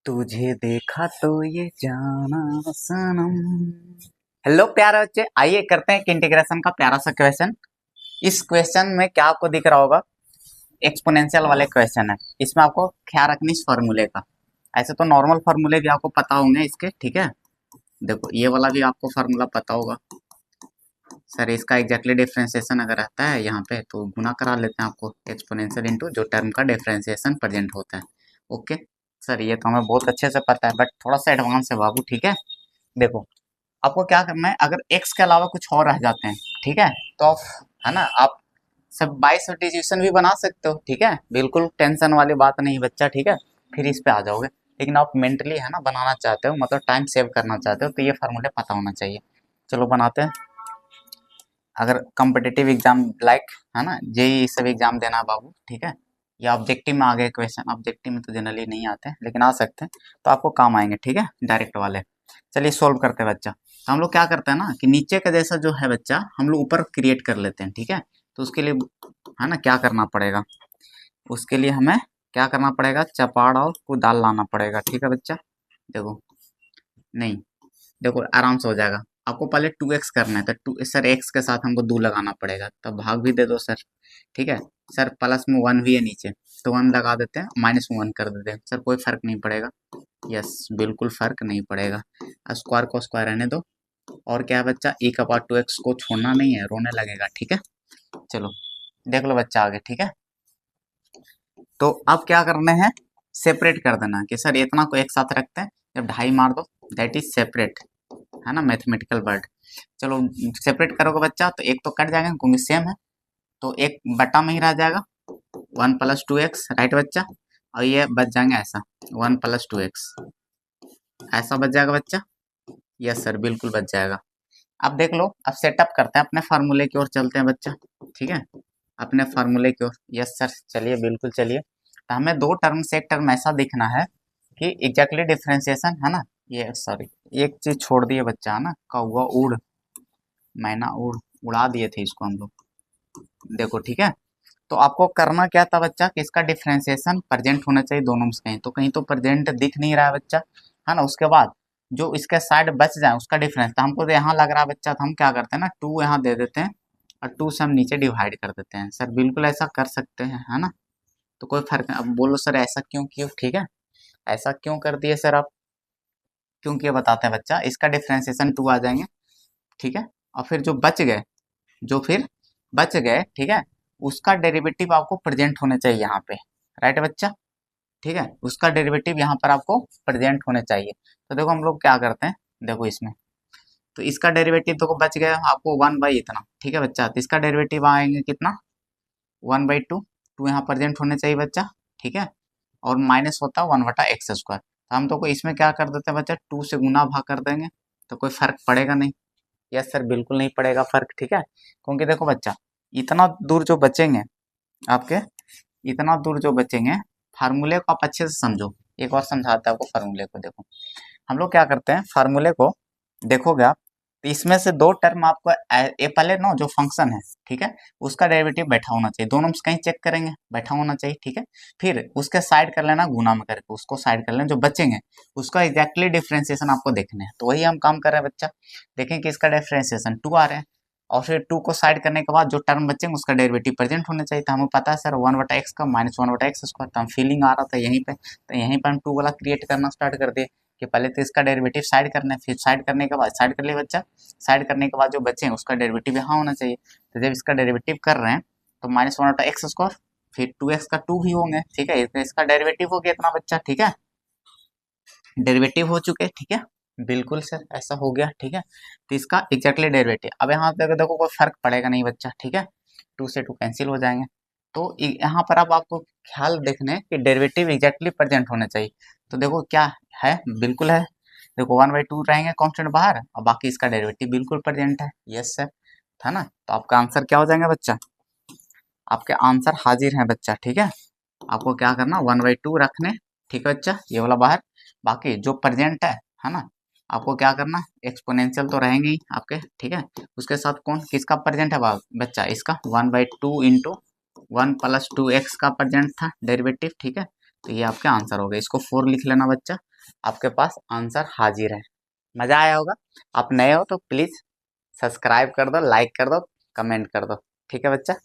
तुझे देखा तो ये जाना सनम। हेलो प्यारे बच्चे, आइए करते हैं एक इंटीग्रेशन का प्यारा सा क्वेश्चन। इस क्वेश्चन में क्या आपको दिख रहा होगा, एक्सपोनेंशियल वाले क्वेश्चन है। इसमें आपको ख्याल रखनी इस फॉर्मूले का। ऐसे तो नॉर्मल फार्मूले भी आपको पता होंगे इसके, ठीक है। देखो ये वाला भी आपको फार्मूला पता होगा। सर इसका एग्जैक्टली डिफरेंशिएशन अगर आता है यहाँ पे तो गुना करा लेते हैं आपको एक्सपोनेंशियल इंटू जो टर्म का डिफरेंशिएशन प्रेजेंट होता है। ओके सर, ये तो हमें बहुत अच्छे से पता है, बट थोड़ा सा एडवांस है बाबू, ठीक है। देखो आपको क्या करना है, अगर x के अलावा कुछ और रह जाते हैं, ठीक है, तो आप, है ना, आप सब बाई सब्स्टिट्यूशन भी बना सकते हो, ठीक है। बिल्कुल टेंशन वाली बात नहीं बच्चा, ठीक है। फिर इस पे आ जाओगे, लेकिन आप मेंटली, है ना, बनाना चाहते हो, मतलब टाइम सेव करना चाहते हो, तो ये फार्मूले पता होना चाहिए। चलो बनाते हैं। अगर कॉम्पिटिटिव एग्जाम लाइक, है ना, जेई सब एग्जाम देना बाबू, ठीक है, या ऑब्जेक्टिव में आ गए क्वेश्चन, ऑब्जेक्टिव में तो जनरली नहीं आते हैं लेकिन आ सकते हैं, तो आपको काम आएंगे, ठीक है, डायरेक्ट वाले। चलिए सोल्व करते हैं बच्चा। तो हम लोग क्या करते हैं ना कि नीचे का जैसा जो है बच्चा हम लोग ऊपर क्रिएट कर लेते हैं, ठीक है। तो उसके लिए, है ना, क्या करना पड़ेगा, उसके लिए हमें क्या करना पड़ेगा, चपाड़ और कुदाल लाना पड़ेगा, ठीक है बच्चा। देखो, नहीं, देखो आराम से हो जाएगा। आपको पहले 2x करना है, तो टू सर x के साथ हमको 2 लगाना पड़ेगा, तब भाग भी दे दो सर, ठीक है। सर प्लस में 1 भी है नीचे, तो 1 लगा देते हैं, माइनस में 1 कर देते हैं, सर कोई फर्क नहीं पड़ेगा। यस, बिल्कुल फर्क नहीं पड़ेगा। स्क्वायर को स्क्वायर रहने दो। और क्या है बच्चा, e का पावर 2x को छोड़ना नहीं है, रोने लगेगा, ठीक है। चलो देख लो बच्चा आगे, ठीक है। तो अब क्या करने हैं, सेपरेट कर देना कि सर इतना को एक साथ रखते हैं, जब ढाई मार दो दैट इज सेपरेट, है ना, मैथमेटिकल वर्ड। चलो सेपरेट करोगे बच्चा तो एक तो कट जाएगा क्योंकि सेम है, तो एक बटा में ही रह जाएगा, 1 + 2x, राइट बच्चा। और ये बच जाएंगे ऐसा, 1 + 2x, ऐसा बच जाएगा बच्चा। यस सर, बिल्कुल बच जाएगा। अब देख लो, अब सेटअप करते हैं, अपने फार्मूले की ओर चलते हैं बच्चा, ठीक है, अपने फार्मूले की ओर। यस सर, चलिए बिल्कुल चलिए। तो हमें दो टर्म से एक टर्म ऐसा दिखना है कि एग्जैक्टली डिफरेंशिएशन, है ना, ये सॉरी, एक चीज छोड़ दिए बच्चा, है ना, कौवा उड़, मैना उड़, उड़ा दिए थे इसको हम लोग। देखो ठीक है, तो आपको करना क्या था बच्चा कि इसका डिफरेंशिएशन प्रेजेंट होना चाहिए दोनों में से कहीं, तो कहीं तो प्रेजेंट दिख नहीं रहा है बच्चा, है ना। उसके बाद जो इसके साइड बच जाए उसका डिफरेंस, तो हमको तो यहाँ लग रहा है बच्चा, तो हम क्या करते हैं ना, 2 यहाँ दे देते हैं और 2 से हम नीचे डिवाइड कर देते हैं। सर बिल्कुल ऐसा कर सकते हैं, है ना, तो कोई फर्क नहीं। अब बोलो सर ऐसा क्यों किया, ठीक है, ऐसा क्यों कर दिए सर आप, क्योंकि ये बताते हैं बच्चा, इसका डिफरेंशिएशन 2 आ जाएंगे, ठीक है। और फिर जो बच गए, जो फिर बच गए, ठीक है, उसका डेरिवेटिव आपको प्रेजेंट होने चाहिए यहाँ पे, राइट बच्चा, ठीक है, उसका डेरिवेटिव यहाँ पर आपको प्रेजेंट होने चाहिए। तो देखो हम लोग क्या करते हैं, देखो इसमें, तो इसका डेरिवेटिव देखो बच गया आपको 1 बाई इतना, ठीक है बच्चा, तो इसका डेरिवेटिव आएंगे कितना, 1/2, 2 यहाँ प्रेजेंट होने चाहिए बच्चा, ठीक है। और माइनस होता है 1/x², तो हम तो को इसमें क्या कर देते हैं बच्चा, 2 से गुना भाग कर देंगे, तो कोई फर्क पड़ेगा नहीं। यस सर, बिल्कुल नहीं पड़ेगा फर्क, ठीक है, क्योंकि देखो बच्चा, इतना दूर जो बचेंगे आपके, इतना दूर जो बचेंगे, फार्मूले को आप अच्छे से समझो। एक और समझाता है आपको फार्मूले को। देखो हम लोग क्या करते हैं, फार्मूले को देखोगे आप, तो इसमें से दो टर्म आपको ए पहले ना जो फंक्शन है, ठीक है, उसका डेरिवेटिव बैठा होना चाहिए, दोनों में से कहीं चेक करेंगे, बैठा होना चाहिए, ठीक है। फिर उसके साइड कर लेना गुना में करके, उसको साइड कर लेना, जो बचेंगे उसका एग्जैक्टली डिफरेंशिएशन आपको देखने हैं, तो वही हम काम कर रहे हैं बच्चा। देखें कि इसका डिफरेंशिएशन 2 आ रहे हैं, और फिर 2 को साइड करने के बाद जो टर्म बचेंगे उसका डेरिवेटिव प्रेजेंट होना चाहिए, तो हमें पता है सर 1/x का -1/x², तो हम फीलिंग आ रहा था यहीं पे, तो यहीं पर हम 2 वाला क्रिएट करना स्टार्ट कर दिए कि पहले तो इसका डेरिवेटिव साइड करना है, फिर साइड करने के बाद, साइड कर लिया बच्चा, साइड करने के बाद जो बचे उसका डेरिवेटिव यहाँ होना चाहिए। तो जब इसका डेरिवेटिव कर रहे हैं तो -1/x², फिर 2x का 2 भी होंगे, ठीक है, तो इसका डेरिवेटिव हो गया इतना बच्चा, ठीक है, डेरिवेटिव हो चुके, ठीक है, बिल्कुल सर ऐसा हो गया, ठीक है। तो इसका एग्जैक्टली डेरिवेटिव, अब यहाँ पे देखो कोई फर्क पड़ेगा नहीं बच्चा, ठीक है, 2 से 2 कैंसिल हो जाएंगे। तो यहाँ पर अब आपको ख्याल देखने कि डेरिवेटिव एग्जैक्टली प्रेजेंट होना चाहिए, तो देखो क्या है, बिल्कुल है। देखो 1/2 रहेंगे कांस्टेंट बाहर, और बाकी इसका डेरिवेटिव बिल्कुल प्रेजेंट है। यस सर, था ना, तो आपका आंसर क्या हो जाएगा बच्चा, आपके आंसर हाजिर है बच्चा, ठीक है। आपको क्या करना, 1/2 रखने, ठीक है बच्चा, ये वाला बाहर, बाकी जो प्रेजेंट है ना, आपको क्या करना, एक्सपोनेंशियल तो रहेंगे ही आपके, ठीक है, उसके साथ कौन किसका प्रेजेंट है बच्चा, इसका 1/2 इंटू 1 + 2x का प्रेजेंट था डेरिवेटिव, ठीक है, तो ये आपके आंसर हो गए, इसको 4 लिख लेना बच्चा, आपके पास आंसर हाजिर है। मजा आया होगा। आप नए हो तो प्लीज सब्सक्राइब कर दो, लाइक कर दो, कमेंट कर दो। ठीक है बच्चा।